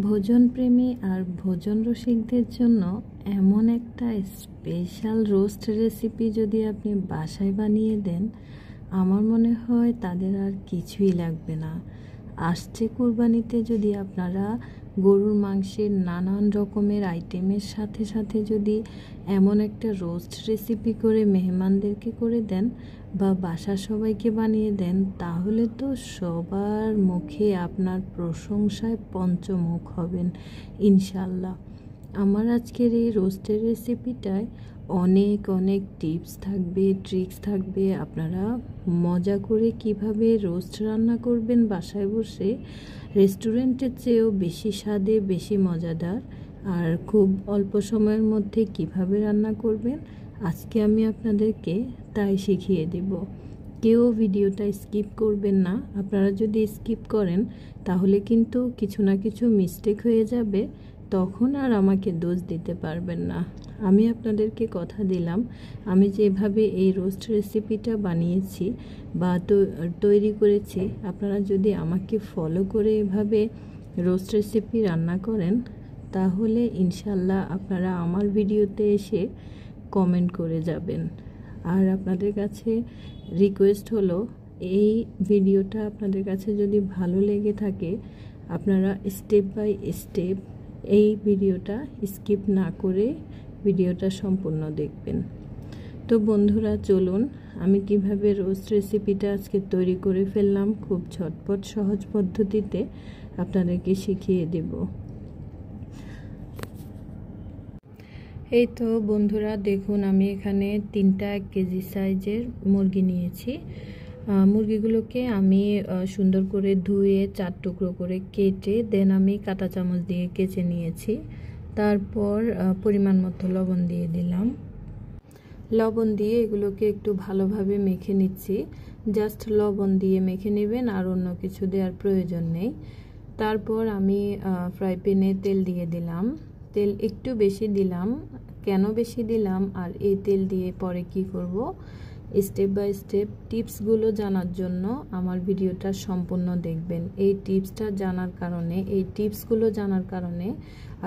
ভোজন প্রেমী আর ভোজন রসিকদের জন্য এমন একটা স্পেশাল রোস্ট রেসিপি যদি আপনি বাসায় বানিয়ে দেন, আমার মনে হয় তাদের আর কিছুই লাগবে না। আসছে কুরবানিতে যদি আপনারা গরুর মাংসের নানান রকমের আইটেমের সাথে সাথে যদি এমন একটা রোস্ট রেসিপি করে মেহমানদেরকে করে দেন বা বাসার সবাইকে বানিয়ে দেন, তাহলে তো সবার মুখে আপনার প্রশংসায় পঞ্চমুখ হবেন ইনশাল্লাহ। আমার আজকের এই রোস্টের রেসিপিটায় অনেক অনেক টিপস থাকবে, ট্রিক্স থাকবে। আপনারা মজা করে কিভাবে রোস্ট রান্না করবেন বাসায় বসে, রেস্টুরেন্টের চেয়েও বেশি স্বাদে, বেশি মজাদার, আর খুব অল্প সময়ের মধ্যে কিভাবে রান্না করবেন, আজকে আমি আপনাদেরকে তাই শিখিয়ে দেব। কেউ ভিডিওটা স্কিপ করবেন না। আপনারা যদি স্কিপ করেন তাহলে কিন্তু কিছু না কিছু মিস্টেক হয়ে যাবে, তখন আর আমাকে দোষ দিতে পারবেন না। আমি আপনাদেরকে কথা দিলাম, আমি যেভাবে এই রোস্ট রেসিপিটা বানিয়েছি বা তৈরি করেছি, আপনারা যদি আমাকে ফলো করে এভাবে রোস্ট রেসিপি রান্না করেন, তাহলে ইনশাল্লাহ আপনারা আমার ভিডিওতে এসে কমেন্ট করে যাবেন। আর আপনাদের কাছে রিকোয়েস্ট হলো, এই ভিডিওটা আপনাদের কাছে যদি ভালো লেগে থাকে, আপনারা স্টেপ বাই স্টেপ এই ভিডিওটা স্কিপ না করে ভিডিওটা সম্পূর্ণ দেখবেন। তো বন্ধুরা, চলুন আমি কিভাবে রোস্ট রেসিপিটা আজকে তৈরি করে ফেললাম, খুব ঝটপট সহজ পদ্ধতিতে আপনাদেরকে শিখিয়ে দেব। এই তো বন্ধুরা, দেখুন আমি এখানে 3টা 1 কেজি সাইজের মুরগি নিয়েছি। মুরগিগুলোকে আমি সুন্দর করে ধুয়ে 4 টুকরো করে কেটে দেন আমি কাঁটা চামচ দিয়ে কেচে নিয়েছি। তারপর পরিমাণ মতো লবণ দিয়ে দিলাম। লবণ দিয়ে এগুলোকে একটু ভালোভাবে মেখে নিচ্ছি। জাস্ট লবণ দিয়ে মেখে নেবেন, আর অন্য কিছু দেওয়ার প্রয়োজন নেই। তারপর আমি ফ্রাই প্যানে তেল দিয়ে দিলাম। তেল একটু বেশি দিলাম। কেন বেশি দিলাম আর এই তেল দিয়ে পরে কি করব, স্টেপ বাই স্টেপ টিপসগুলো জানার জন্য আমার ভিডিওটা সম্পূর্ণ দেখবেন। এই টিপসটা জানার কারণে, এই টিপসগুলো জানার কারণে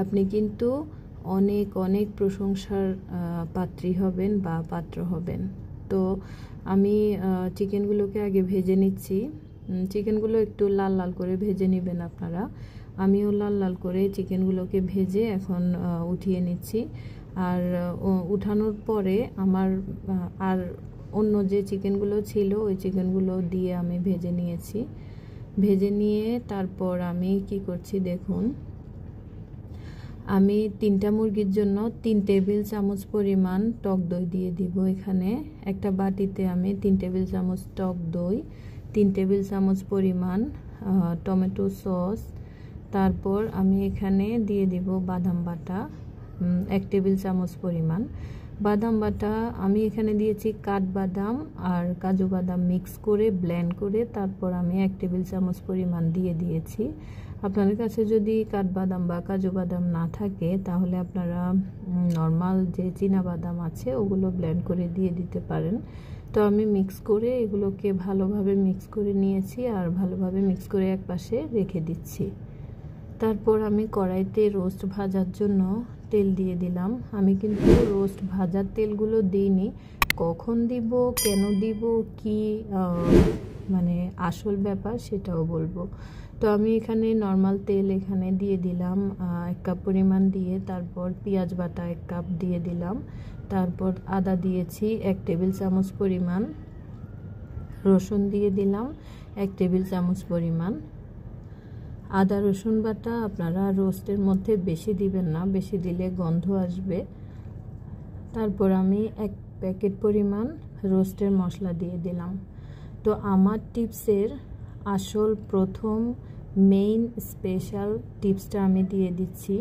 আপনি কিন্তু অনেক অনেক প্রশংসার পাত্রী হবেন বা পাত্র হবেন। তো আমি চিকেনগুলোকে আগে ভেজে নিচ্ছি। চিকেনগুলো একটু লাল লাল করে ভেজে নেবেন আপনারা। আমিও লাল লাল করে চিকেনগুলোকে ভেজে এখন উঠিয়ে নিচ্ছি। আর উঠানোর পরে আমার আর অন্য যে চিকেনগুলো ছিল ওই চিকেনগুলো দিয়ে আমি ভেজে নিয়েছি। ভেজে নিয়ে তারপর আমি কি করছি দেখুন, আমি 3টা মুরগির জন্য 3 টেবিল চামচ পরিমাণ টক দই দিয়ে দিব। এখানে একটা বাটিতে আমি 3 টেবিল চামচ টক দই, 3 টেবিল চামচ পরিমাণ টমেটো সস, তারপর আমি এখানে দিয়ে দিব বাদাম বাটা 1 টেবিল চামচ পরিমাণ। বাদাম বাটা আমি এখানে দিয়েছি কাঠবাদাম আর কাজু বাদাম মিক্স করে ব্লেন্ড করে, তারপর আমি 1 টেবিল চামচ পরিমাণ দিয়ে দিয়েছি। আপনাদের কাছে যদি কাঠবাদাম বা কাজু বাদাম না থাকে, তাহলে আপনারা নর্মাল যে চীনা বাদাম আছে ওগুলো ব্লেন্ড করে দিয়ে দিতে পারেন। তো আমি মিক্স করে এগুলোকে ভালোভাবে মিক্স করে নিয়েছি, আর ভালোভাবে মিক্স করে এক পাশে রেখে দিচ্ছি। তারপর আমি কড়াইতে রোস্ট ভাজার জন্য তেল দিয়ে দিলাম। আমি কিন্তু রোস্ট ভাজার তেলগুলো দিইনি, কখন দিব, কেন দিব, কি মানে আসল ব্যাপার সেটাও বলবো। তো আমি এখানে নর্মাল তেল এখানে দিয়ে দিলাম 1 কাপ পরিমাণ দিয়ে, তারপর পেঁয়াজ বাটা 1 কাপ দিয়ে দিলাম, তারপর আদা দিয়েছি 1 টেবিল চামচ পরিমাণ, রসুন দিয়ে দিলাম 1 টেবিল চামচ পরিমাণ। আদা রসুন বাটা আপনারা রোস্টের মধ্যে বেশি দিবেন না, বেশি দিলে গন্ধ আসবে। তারপর আমি 1 প্যাকেট পরিমাণ রোস্টের মশলা দিয়ে দিলাম। তো আমার টিপসের আসল প্রথম মেইন স্পেশাল টিপসটা আমি দিয়ে দিচ্ছি।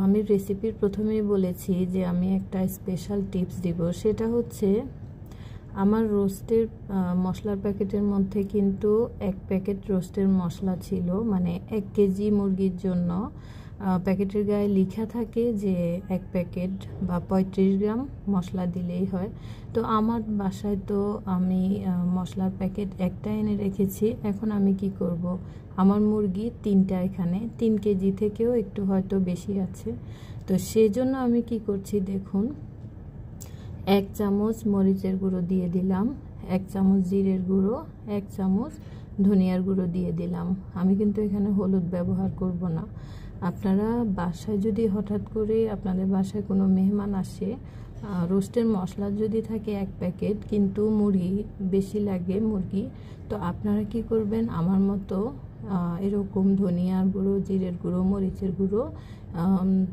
আমি রেসিপির প্রথমেই বলেছি যে আমি একটা স্পেশাল টিপস দিব, সেটা হচ্ছে আমার রোস্টের মশলার প্যাকেটের মধ্যে কিন্তু 1 প্যাকেট রোস্টের মশলা ছিল, মানে 1 কেজি মুরগির জন্য প্যাকেটের গায়ে লেখা থাকে যে 1 প্যাকেট বা 35 গ্রাম মশলা দিলেই হয়। তো আমার বাসায় তো আমি মশলার প্যাকেট একটা এনে রেখেছি। এখন আমি কি করব, আমার মুরগি 3টা, এখানে 3 কেজি থেকেও একটু হয়তো বেশি আছে। তো সেজন্য আমি কি করছি দেখুন, 1 চামচ মরিচের গুঁড়ো দিয়ে দিলাম, 1 চামচ জিরের গুঁড়ো, 1 চামচ ধনিয়ার গুঁড়ো দিয়ে দিলাম। আমি কিন্তু এখানে হলুদ ব্যবহার করব না। আপনারা বাসায় যদি হঠাৎ করে আপনাদের বাসায় কোনো মেহমান আসে, রোস্টের মশলা যদি থাকে 1 প্যাকেট কিন্তু মুরগি বেশি লাগে মুরগি, তো আপনারা কি করবেন, আমার মতো এরকম ধনিয়ার গুঁড়ো, জিরের গুঁড়ো, মরিচের গুঁড়ো,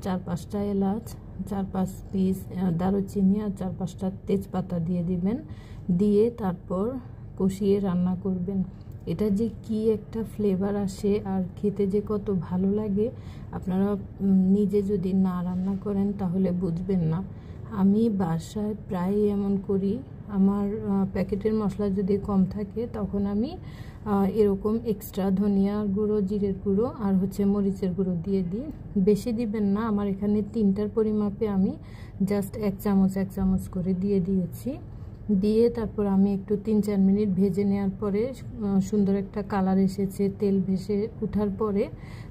4-5টা এলাচ, 4-5 পিস দারুচিনি আর 4-5টা তেজপাতা দিয়ে দিবেন। দিয়ে তারপর কষিয়ে রান্না করবেন। এটা যে কি একটা ফ্লেভার আসে আর খেতে যে কত ভালো লাগে, আপনারা নিজে যদি না রান্না করেন তাহলে বুঝবেন না। আমি বাসায় প্রায় এমন করি, আমার প্যাকেটের মশলা যদি কম থাকে তখন আমি এরকম এক্সট্রা ধনিয়ার গুঁড়ো, জিরের গুঁড়ো আর মরিচের গুঁড়ো দিয়ে দিই। বেশি দিবেন না, আমার এখানে 3টার পরিমাপে আমি জাস্ট 1 চামচ করে দিয়ে দিয়েছি। দিয়ে তারপর আমি একটু 3-4 মিনিট ভেজে নেওয়ার পরে সুন্দর একটা কালার এসেছে, তেল ভেসে ওঠার পরে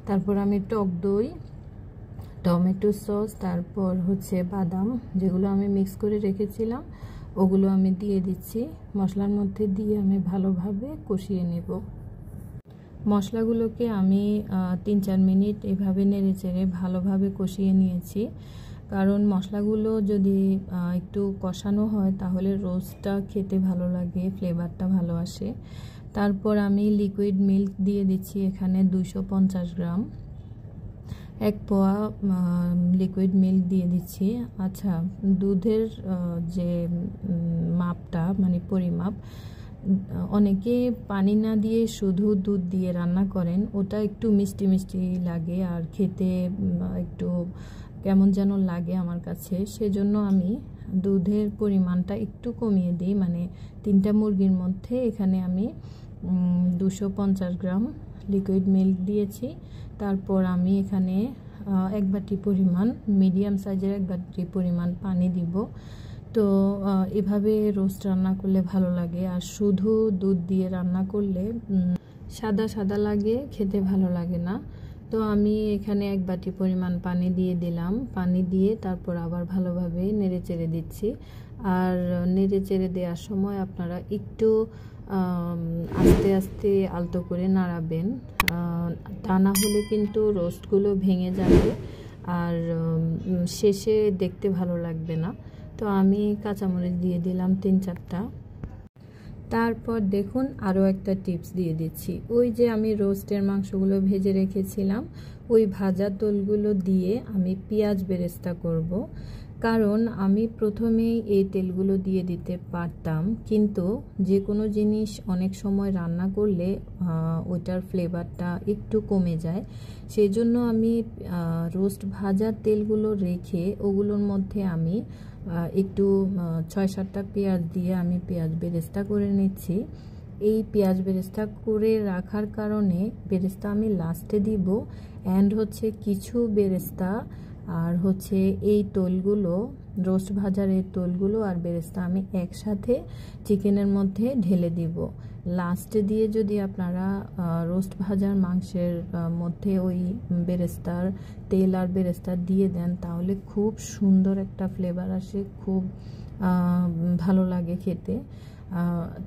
তারপর আমি টক দই, টমেটো সস, তারপর বাদাম যেগুলো আমি মিক্স করে রেখেছিলাম ওগুলো আমি দিয়ে দিচ্ছি। মশলার মধ্যে দিয়ে আমি ভালোভাবে কষিয়ে নেব। মশলাগুলোকে আমি 3-4 মিনিট এভাবে নেড়েচেড়ে ভালোভাবে কষিয়ে নিয়েছি। কারণ মশলাগুলো যদি একটু কষানো হয় তাহলে রোস্টটা খেতে ভালো লাগে, ফ্লেভারটা ভালো আসে। তারপর আমি লিকুইড মিল্ক দিয়ে দিচ্ছি এখানে 250 গ্রাম, 1 পোয়া লিকুইড মিল্ক দিয়ে দিচ্ছি। আচ্ছা, দুধের যে মাপটা মানে পরিমাপ, অনেকে পানি না দিয়ে শুধু দুধ দিয়ে রান্না করেন, ওটা একটু মিষ্টি মিষ্টি লাগে আর খেতে একটু কেমন যেন লাগে আমার কাছে। সেজন্য আমি দুধের পরিমাণটা একটু কমিয়ে দিই, মানে 3টা মুরগির মধ্যে এখানে আমি 250 গ্রাম লিকুইড মিল্ক দিয়েছি। তারপর আমি এখানে 1 বাটি পরিমাণ, মিডিয়াম সাইজের 1 বাটি পরিমাণ পানি দিব। তো এভাবে রোস্ট রান্না করলে ভালো লাগে, আর শুধু দুধ দিয়ে রান্না করলে সাদা সাদা লাগে, খেতে ভালো লাগে না। তো আমি এখানে 1 বাটি পরিমাণ পানি দিয়ে দিলাম। পানি দিয়ে তারপর আবার ভালোভাবে নেড়ে চেড়ে দিচ্ছি। আর নেড়ে চেড়ে দেওয়ার সময় আপনারা একটু আস্তে আস্তে আলতো করে নাড়াবেন, তা না হলে কিন্তু রোস্টগুলো ভেঙে যাবে আর শেষে দেখতে ভালো লাগবে না। তো আমি কাঁচামরিচ দিয়ে দিলাম 3-4টা। তারপর দেখুন আরও একটা টিপস দিয়ে দিচ্ছি, ওই যে আমি রোস্টের মাংসগুলো ভেজে রেখেছিলাম ওই ভাজা তেলগুলো দিয়ে আমি পেঁয়াজ বেরেস্তা করব। কারণ আমি প্রথমেই এই তেলগুলো দিয়ে দিতে পারতাম, কিন্তু যে কোনো জিনিস অনেক সময় রান্না করলে ওইটার ফ্লেভারটা একটু কমে যায়। সেই জন্য আমি রোস্ট ভাজার তেলগুলো রেখে ওগুলোর মধ্যে আমি একটু 6-7টা পেঁয়াজ দিয়ে আমি পেঁয়াজ বেরেস্তা করে নিচ্ছি। এই পেঁয়াজ বেরেস্তা করে রাখার কারণে বেরেস্তা আমি লাস্টে দিব, অ্যান্ড কিছু বেরেস্তা আর এই তৈলগুলো, রোস্ট ভাজার এই তৈলগুলো আর বেরেস্তা আমি একসাথে চিকেনের মধ্যে ঢেলে দিব। লাস্টে দিয়ে যদি আপনারা রোস্ট ভাজার মাংসের মধ্যে ওই বেরেস্তার তেল আর বেরেস্তা দিয়ে দেন তাহলে খুব সুন্দর একটা ফ্লেভার আসে, খুব ভালো লাগে খেতে।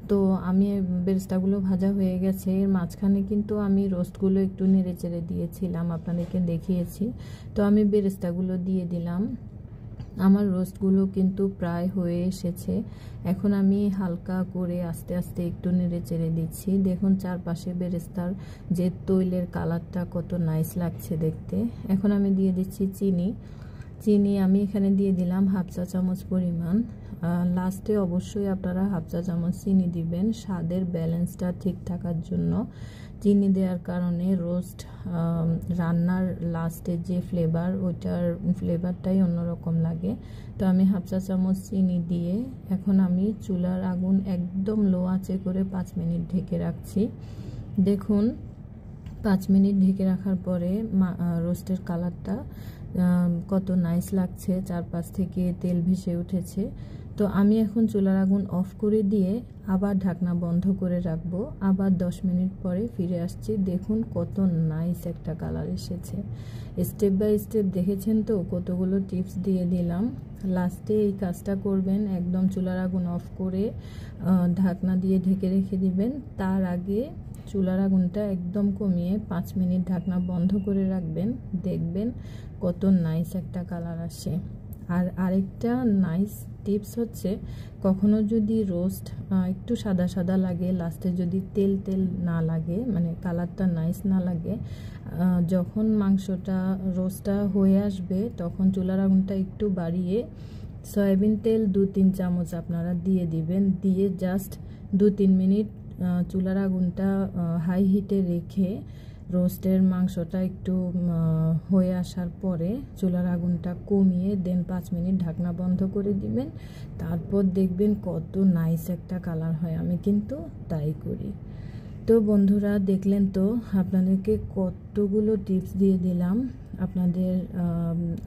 তো আমি বেরেস্তাগুলো ভাজা হয়ে গেছে, এর মাঝখানে কিন্তু আমি রোস্টগুলো একটু নেড়ে চেড়ে দিয়েছিলাম, আপনাদেরকে দেখিয়েছি। তো আমি বেরেস্তাগুলো দিয়ে দিলাম। আমার রোস্টগুলো কিন্তু প্রায় হয়ে এসেছে। এখন আমি হালকা করে আস্তে আস্তে একটু নেড়ে চেড়ে দিচ্ছি। দেখুন চারপাশে বেরেস্তার যে তৈলের কালারটা কত নাইস লাগছে দেখতে। এখন আমি দিয়ে দিচ্ছি চিনি আমি এখানে দিয়ে দিলাম 1/2 চা চামচ পরিমাণ। লাস্টে অবশ্যই আপনারা 1/2 চা চামচ চিনি দিবেন স্বাদের ব্যালেন্সটা ঠিক থাকার জন্য। চিনি দেওয়ার কারণে রোস্ট রান্নার লাস্টে যে ফ্লেভার, ওইটার ফ্লেভারটাই অন্যরকম লাগে। তো আমি 1/2 চা চামচ চিনি দিয়ে এখন আমি চুলার আগুন একদম লো আঁচে করে 5 মিনিট ঢেকে রাখছি। দেখুন 5 মিনিট ঢেকে রাখার পরে রোস্টের কালারটা কত নাইস লাগছে, চারপাশ থেকে তেল ভেসে উঠেছে। তো আমি এখন চুলার আগুন অফ করে দিয়ে আবার ঢাকনা বন্ধ করে রাখবো। আবার 10 মিনিট পরে ফিরে আসছি। দেখুন কত নাইস একটা কালার এসেছে। স্টেপ বাই স্টেপ দেখেছেন তো, কতগুলো টিপস দিয়ে দিলাম। লাস্টে এই কাজটা করবেন, একদম চুলার আগুন অফ করে ঢাকনা দিয়ে ঢেকে রেখে দিবেন। তার আগে চুলার আগুনটা একদম কমিয়ে 5 মিনিট ঢাকনা বন্ধ করে রাখবেন। দেখবেন কত নাইস একটা কালার আসে। আর আরেকটা নাইস টিপস হচ্ছে, কখনো যদি রোস্ট একটু সাদা সাদা লাগে, লাস্টে যদি তেল তেল না লাগে, মানে কালারটা নাইস না লাগে, যখন মাংসটা রোস্টটা হয়ে আসবে তখন চুলার আগুনটা একটু বাড়িয়ে সয়াবিন তেল 2-3 চামচ আপনারা দিয়ে দিবেন। দিয়ে জাস্ট 2-3 মিনিট চুলার আগুনটা হাই হিটে রেখে রোস্টের মাংসটা একটু হয়ে আসার পরে চুলার আগুনটা কমিয়ে দেন 5 মিনিট ঢাকনা বন্ধ করে দিবেন। তারপর দেখবেন কত নাইস একটা কালার হয়। আমি কিন্তু তাই করি। তো বন্ধুরা দেখলেন তো, আপনাদেরকে কতগুলো টিপস দিয়ে দিলাম। আপনাদের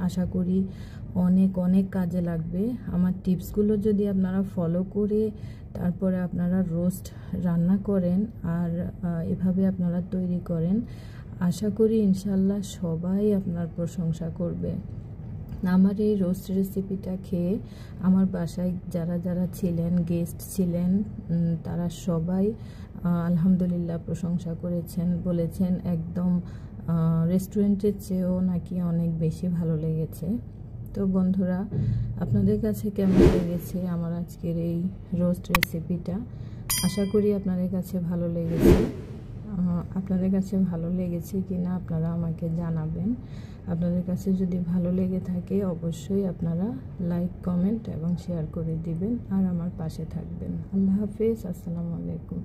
আশা করি অনেক অনেক কাজে লাগবে। আমার টিপসগুলো যদি আপনারা ফলো করে তারপরে আপনারা রোস্ট রান্না করেন আর এভাবে আপনারা তৈরি করেন, আশা করি ইনশাল্লাহ সবাই আপনার প্রশংসা করবে। আমার এই রোস্ট রেসিপিটা খেয়ে আমার বাসায় যারা যারা ছিলেন, গেস্ট ছিলেন, তারা সবাই আলহামদুলিল্লাহ প্রশংসা করেছেন, বলেছেন একদম রেস্টুরেন্টের চেয়েও নাকি অনেক বেশি ভালো লেগেছে। তো বন্ধুরা, আপনাদের কাছে কেমন লেগেছে আমার আজকের এই রোস্ট রেসিপিটা? আশা করি আপনাদের কাছে ভালো লেগেছে। আপনাদের কাছে ভালো লেগেছে কি না আপনারা আমাকে জানাবেন। আপনাদের কাছে যদি ভালো লেগে থাকে অবশ্যই আপনারা লাইক, কমেন্ট এবং শেয়ার করে দিবেন আর আমার পাশে থাকবেন। আল্লাহ হাফেজ, আসসালামু আলাইকুম।